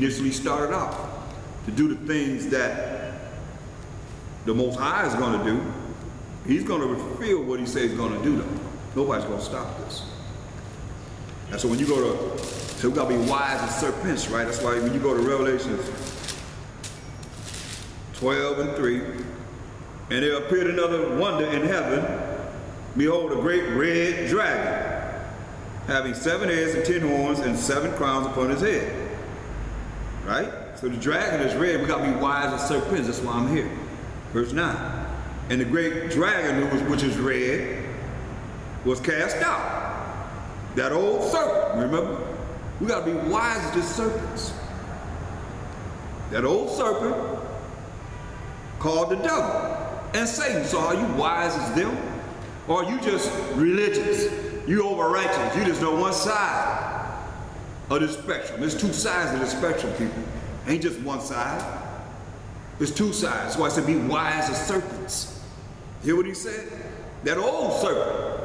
initially started out, to do the things that the Most High is going to do. He's going to fulfill what he says he's going to do, though. Nobody's going to stop this. And so when you go to, so we got to be wise as serpents, right? That's why when you go to Revelation 12:3, and there appeared another wonder in heaven, behold, a great red dragon, having 7 heads and 10 horns and 7 crowns upon his head. Right? So the dragon is red. We got to be wise as serpents. That's why I'm here. Verse 9. And the great dragon, which is red, was cast out. That old serpent, remember? We got to be wise as serpents. That old serpent called the devil and Satan. So are you wise as them? Or are you just religious? You over righteous. You just know one side of the spectrum. There's 2 sides of the spectrum, people. Ain't just one side. There's 2 sides. That's why I said be wise as serpents. Hear what he said? That old serpent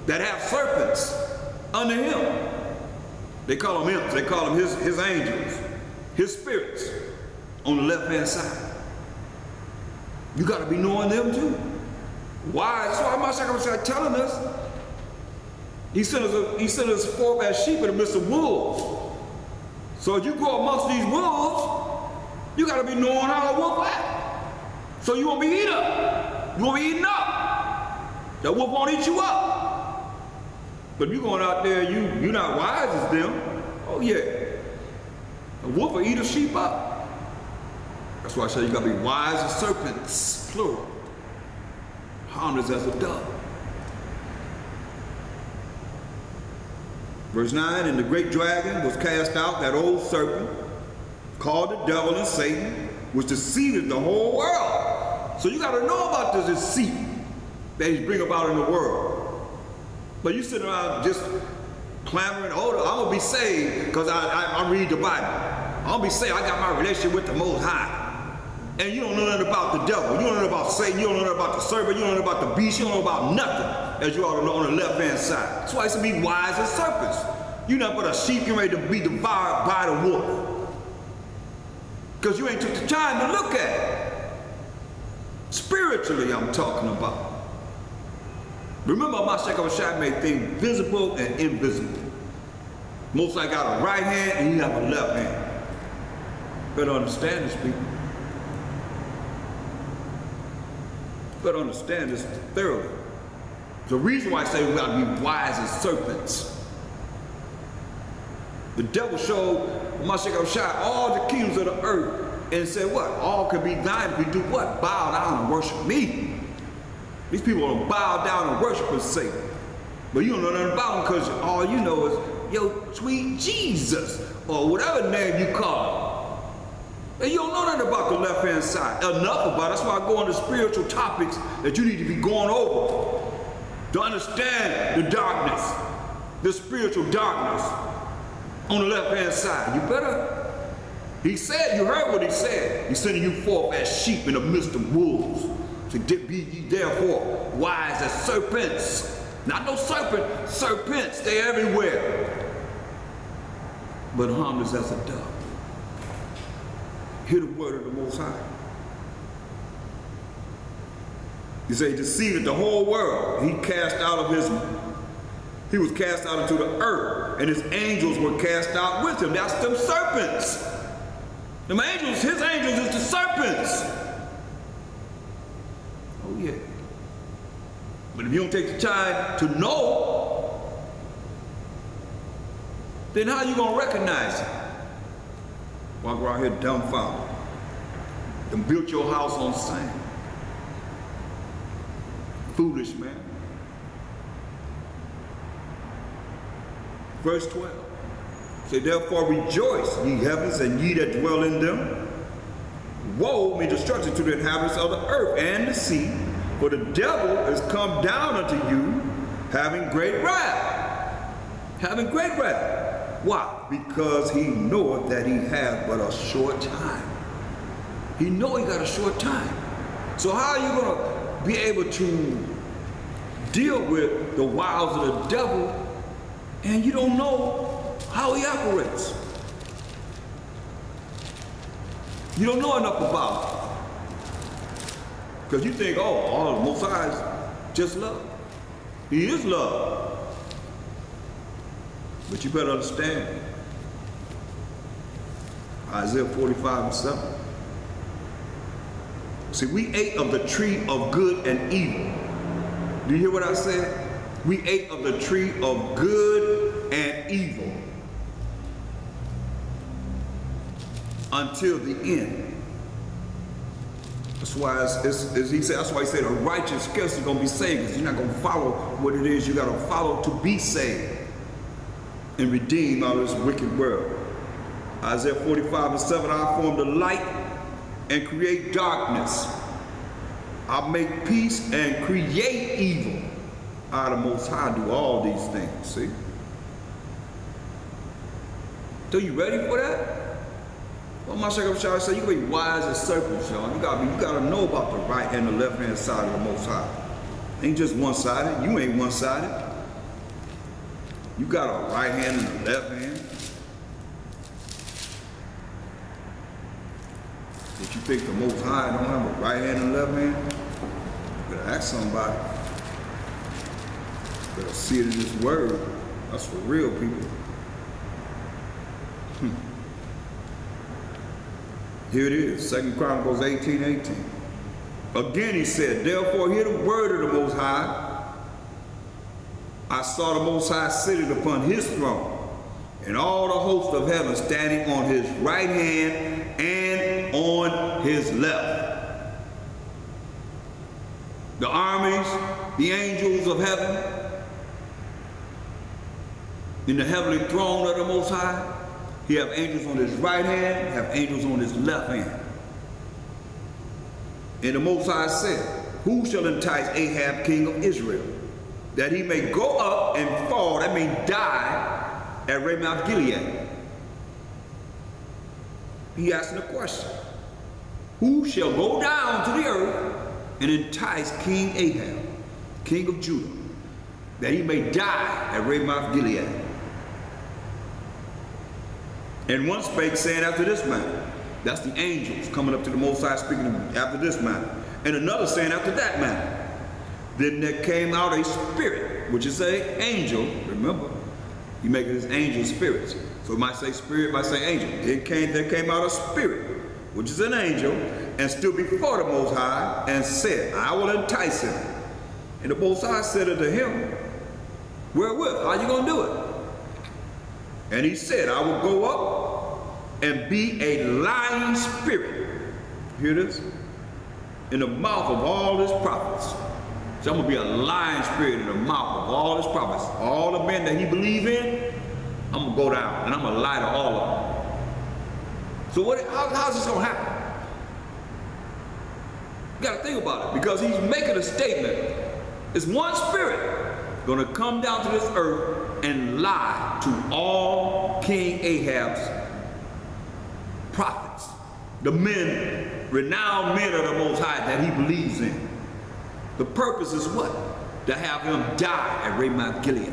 that have serpents under him. They call them imps. They call them his angels, his spirits on the left-hand side. You got to be knowing them too. Why? That's why Mashiach telling us. He sent us forth as sheep in the midst of wolves. So if you go amongst these wolves, you got to be knowing how to wolf act. So you won't be eaten up. You won't be eaten up. That wolf won't eat you up. But if you're going out there, you're not wise as them. Oh yeah. A wolf will eat a sheep up. That's why I say you got to be wise as serpents, plural. Harmless as a dove. Verse 9, and the great dragon was cast out, that old serpent, called the devil and Satan, which deceived the whole world. So you got to know about the deceit that he's bringing about in the world. But you sitting around just clamoring, oh, I'm going to be saved because I read the Bible. I'm going to be saved. I got my relationship with the Most High. And you don't know nothing about the devil. You don't know about Satan. You don't know nothing about the serpent. You don't know about the beast. You don't know about nothing, as you ought to know on the left-hand side. That's why it's to be wise as serpents. You're not but a sheep getting ready to be devoured by the wolf. Because you ain't took the time to look at it. Spiritually, I'm talking about. Remember, Mashiach made things visible and invisible. Most I got a right hand and you have a left hand. Better understand this, people. Better understand this thoroughly. The reason why I say we got to be wise as serpents. The devil showed Mashiach all the kingdoms of the earth and said what? All can be thine if we do what? Bow down and worship me. These people don't bow down and worship Satan. But you don't know nothing about him because all you know is, yo, sweet Jesus, or whatever name you call him. And you don't know nothing about the left-hand side. Enough about it. That's why I go into spiritual topics that you need to be going over. To understand the darkness, the spiritual darkness on the left-hand side. You better. He said, you heard what he said. He's sending you forth as sheep in the midst of wolves. To be ye therefore wise as serpents. Not no serpent, serpents, they're everywhere. But harmless as a dove. Hear the word of the Most High. He said he deceived the whole world. He was cast out into the earth, and his angels were cast out with him. That's them serpents. Them angels, his angels is the serpents. Oh yeah. But if you don't take the time to know, then how you gonna recognize it? Walk around here dumbfounded. And built your house on sand. Foolish man. Verse 12. Say, therefore rejoice, ye heavens, and ye that dwell in them. Woe means destruction to the inhabitants of the earth and the sea, for the devil is come down unto you, having great wrath. Having great wrath. Why? Because he knoweth that he hath but a short time. He know he got a short time. So how are you going to be able to deal with the wiles of the devil and you don't know how he operates? You don't know enough about it. Because you think, oh, all the Most High is just love. He is love. But you better understand Isaiah 45:7. See, we ate of the tree of good and evil. Do you hear what I said? We ate of the tree of good and evil until the end. That's why he said. That's why he said a righteous scarcely gonna be saved, because you're not gonna follow what it is you gotta follow to be saved and redeemed out of this wicked world. Isaiah 45:7. I form the light and create darkness. I make peace and create evil. I, the Most High, do all these things. See? So you ready for that? Well, my Sheikh Shah said, you gotta be wise as serpents, y'all. You gotta know about the right and the left hand side of the Most High. Ain't just one-sided. You ain't one-sided. You got a right hand and a left hand. If you think the Most High don't have a right hand and a left hand, you better ask somebody. You better see it in this word. That's for real, people. Here it is, 2 Chronicles 18:18. Again he said, therefore hear the word of the Most High. I saw the Most High sitting upon his throne, and all the hosts of heaven standing on his right hand and on his left. The armies, the angels of heaven, in the heavenly throne of the Most High. He have angels on his right hand, have angels on his left hand. And the Most High said, who shall entice Ahab, king of Israel, that he may go up and fall, that may die at Ramoth Gilead? He asking a question. Who shall go down to the earth and entice King Ahab, king of Judah, that he may die at Ramoth Gilead? And one spake, saying after this manner. That's the angels coming up to the Most High speaking after this manner. And another saying after that manner. Then there came out a spirit, which is an angel. Remember, he makes his angel spirits. So it might say spirit, it might say angel. There came out a spirit, which is an angel, and stood before the Most High, and said, I will entice him. And the Most High said unto him, wherewith? How you gonna do it? And he said, I will go up and be a lying spirit. Hear this? In the mouth of all his prophets. So I'm going to be a lying spirit in the mouth of all his prophets. All the men that he believes in, I'm going to go down and I'm going to lie to all of them. So how's this going to happen? You got to think about it, because he's making a statement. It's one spirit going to come down to this earth and lie to all King Ahab's prophets, the men, renowned men of the Most High that he believes in. The purpose is what? To have him die at Ramoth Gilead.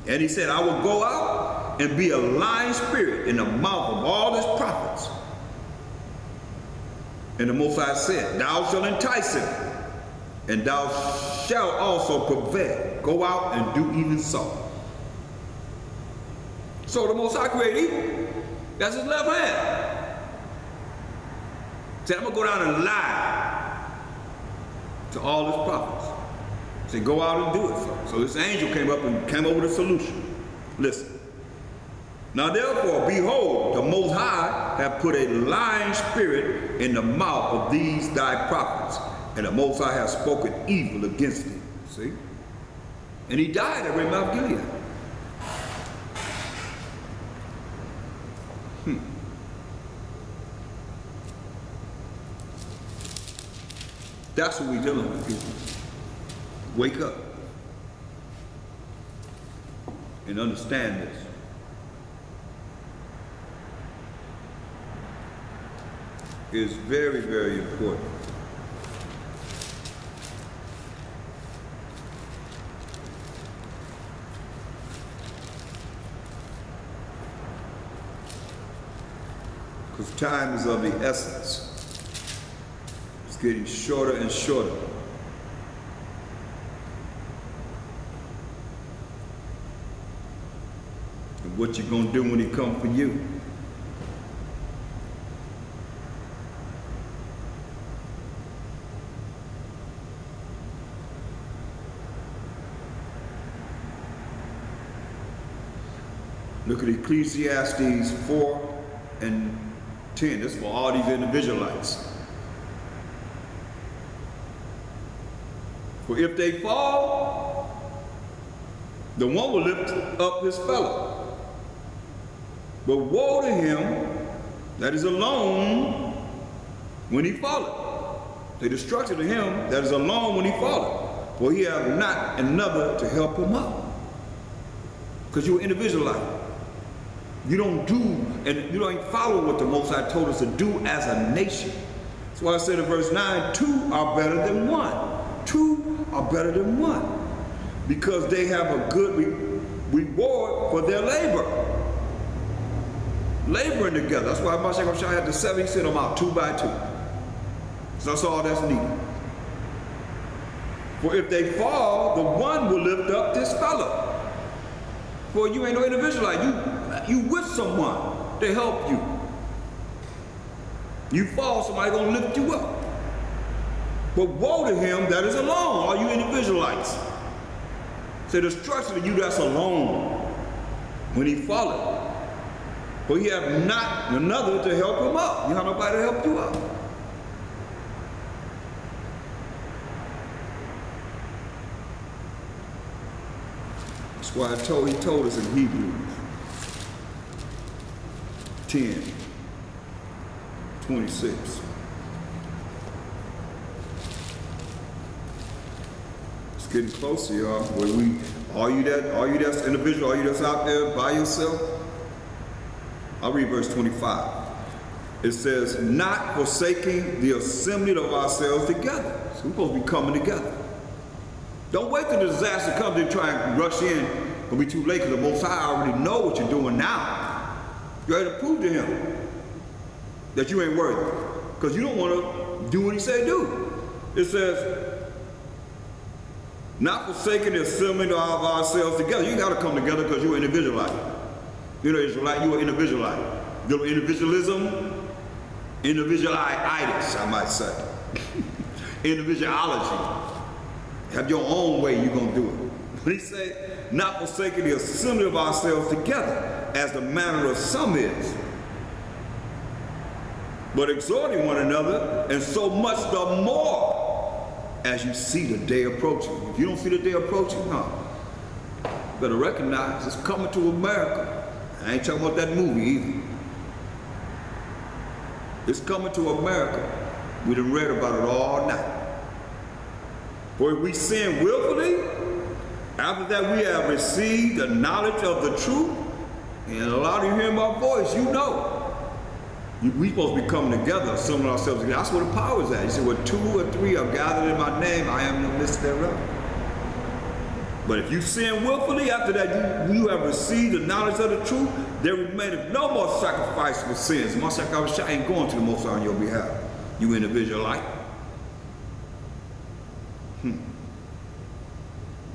And he said, I will go out and be a lying spirit in the mouth of all his prophets. And the Most High said, thou shalt entice him, and thou shalt also prevail. Go out and do even so. So the Most High created evil. That's his left hand. Said, I'm going to go down and lie to all his prophets. Said, go out and do it. So this angel came up and came up with a solution. Listen. Now therefore, behold, the Most High hath put a lying spirit in the mouth of these thy prophets, and the Most High hath spoken evil against thee. See? And he died at Ramoth Gilead. That's what we're dealing with, people. Wake up and understand this. It's very, very important. because time is of the essence. It's getting shorter and shorter. And what you gonna do when he come for you? Look at Ecclesiastes 4 and 10. This is for all these individualites. For if they fall, the one will lift up his fellow. But woe to him that is alone when he falleth. The destruction to him that is alone when he falleth. For he hath not another to help him up. Because you're an individualite. You don't do, and you don't follow what the Most High told us to do as a nation. That's why I said in verse 9, 2 are better than 1. 2 are better than 1. Because they have a good reward for their labor. Laboring together. That's why Mashiach had the 7, he sent them out 2 by 2. So that's all that's needed. For if they fall, the one will lift up this fellow. For you ain't no individualite. You with someone to help you. You fall, somebody gonna lift you up. But woe to him that is alone, all you individualites. Say destruction to you that's alone when he falleth. For he have not another to help him up. You have nobody to help you up. That's why he told us in Hebrews 10:26. It's getting closer, y'all. Are you that's individual, are you that's out there by yourself? I'll read verse 25. It says, not forsaking the assembly of ourselves together. So we're supposed to be coming together. Don't wait till the disaster comes to try and rush in. It'll be too late because the Most High already know what you're doing now. You got to prove to him that you ain't worthy, because you don't want to do what he said do. It says, not forsaking the assembling of ourselves together. You got to come together because you're an individualite. You're an Israelite, you're an individualite. Little individualism, individualitis, I might say. Individuality. Have your own way you're going to do it. But he said, not forsaking the assembly of ourselves together, as the manner of some is, but exhorting one another, and so much the more as you see the day approaching. If you don't see the day approaching, you better recognize it's coming to America. I ain't talking about that movie either. It's coming to America. We done read about it all night. For if we sin willfully, after that we have received the knowledge of the truth, and a lot of you hear my voice, you know. We supposed to be coming together, assembling ourselves together. That's where the power is at. He said, where 2 or 3 are gathered in my name, I am in the midst thereof. But if you sin willfully, after that you have received the knowledge of the truth, there remaineth no more sacrifice for sins. My sacrifice ain't going to the Most High on your behalf, you individualite.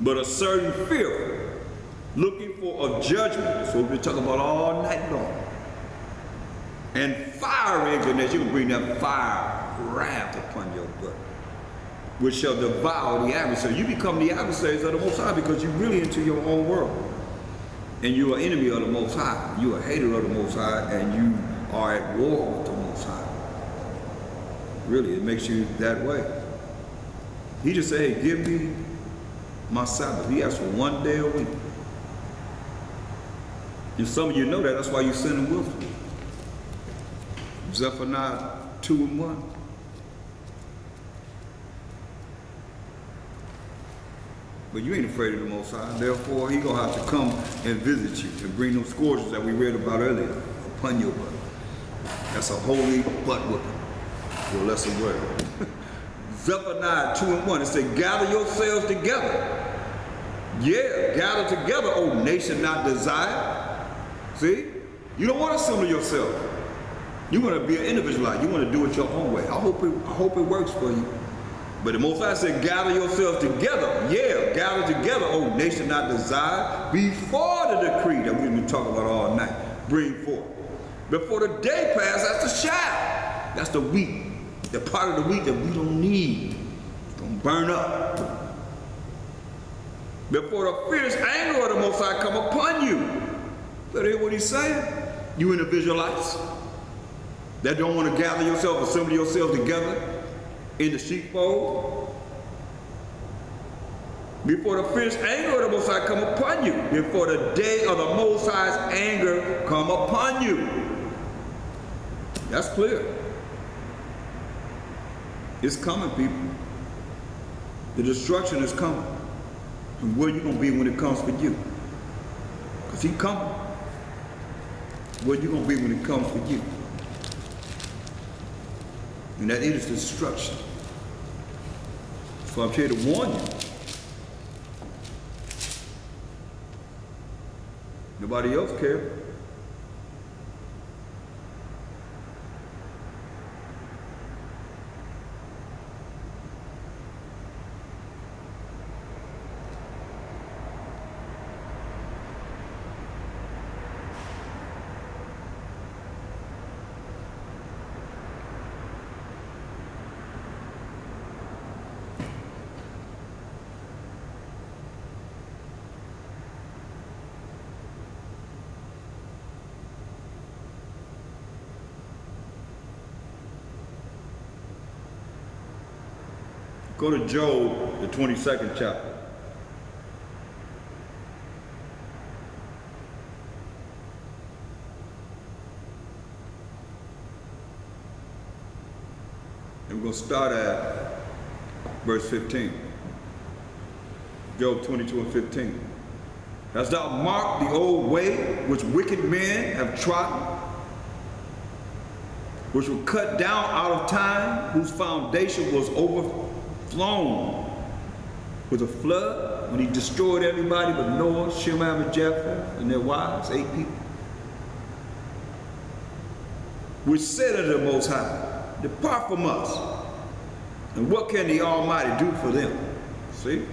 But a certain fear, looking for a judgment. That's what we've been talking about all night long. And fire inclination, you can bring that fire wrath upon your butt, which shall devour the adversary. You become the adversaries of the Most High because you're really into your own world. And you're an enemy of the Most High. You're a hater of the Most High, and you are at war with the Most High. Really, it makes you that way. He just said, hey, give me my Sabbath. He asked for 1 day a week. And some of you know that, that's why you're sinning willfully. Zephaniah 2:1. But you ain't afraid of the Most High. Therefore, he gonna have to come and visit you and bring those scourges that we read about earlier upon your butt. That's a holy butt whooping. Your lesser word. Zephaniah 2:1. It said, gather yourselves together. Yeah, gather together, O nation not desired. See? You don't want to assemble yourself. You want to be an individualite. You want to do it your own way. I hope it works for you. But the Most High said, gather yourselves together. Yeah, gather together, O nation not desired, before the decree that we've been talking about all night. Bring forth. Before the day pass, that's the chaff. That's the wheat. The part of the wheat that we don't need. It's going to burn up. Before the fierce anger of the Most High come upon you. But hear what he's saying? You individualites that don't want to gather yourself, assemble yourselves together in the sheepfold. Before the fierce anger of the Most High come upon you. Before the day of the Most High's anger come upon you. That's clear. It's coming, people. The destruction is coming. And where you going to be when it comes for you? Because he's coming. Where you going to be when it comes for you? And that is destruction. So I'm here to warn you. Nobody else cares. Go to Job, the 22nd chapter. And we're going to start at verse 15. Job 22 and 15. Hast thou marked the old way which wicked men have trodden, which were cut down out of time, whose foundation was overflown with a flood, when he destroyed everybody but Noah, Shem, Ham, and Japheth, and their wives, 8 people. Which said unto the Most High, depart from us. And what can the Almighty do for them? See?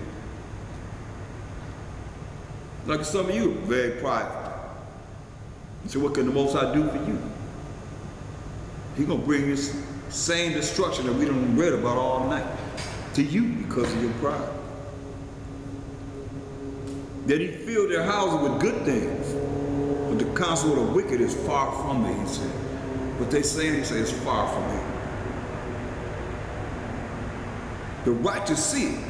Like some of you, very prideful. So what can the Most High do for you? He's going to bring this same destruction that we done read about all night to you because of your pride. That he filled their houses with good things, but the counsel of the wicked is far from me, he said. What they say, he says, is far from me. The righteous see it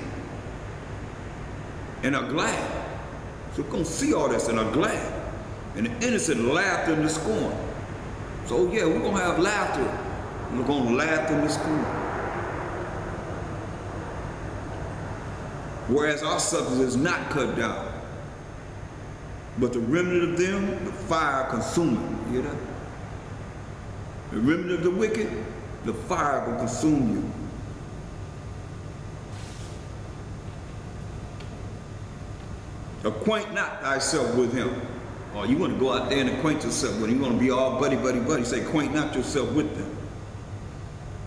and are glad. So we're going to see all this and are glad. And the innocent laughed in the scorn. So yeah, we're going to have laughter. We're going to laugh in the scorn. Whereas our substance is not cut down, but the remnant of them, the fire consuming. You hear that? The remnant of the wicked, the fire will consume you. Acquaint not thyself with him. Or you want to go out there and acquaint yourself with him. You want to be all buddy, buddy, buddy. Say, acquaint not yourself with them.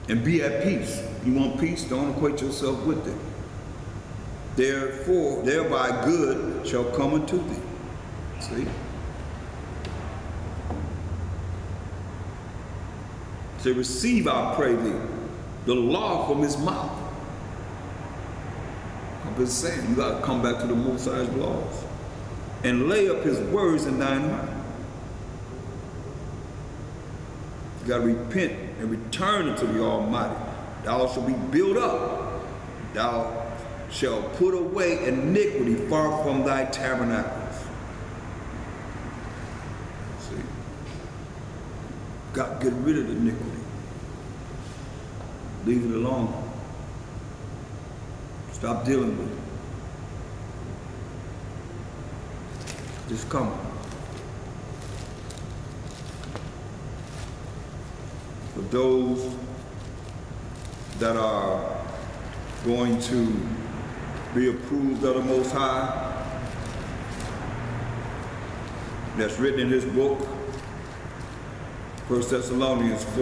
And be at peace. You want peace? Don't acquaint yourself with them. Therefore, thereby good shall come unto thee. See? Say, receive, I pray thee, the law from his mouth. I've been saying, you got to come back to the Most High's laws and lay up his words in thine heart. You got to repent and return unto the Almighty. Thou shalt be built up. Thou shalt put away iniquity far from thy tabernacles. See? Got to get rid of the iniquity. Leave it alone. Stop dealing with it. Just come. For those that are going to be approved of the Most High, that's written in this book, 1 Thessalonians 4.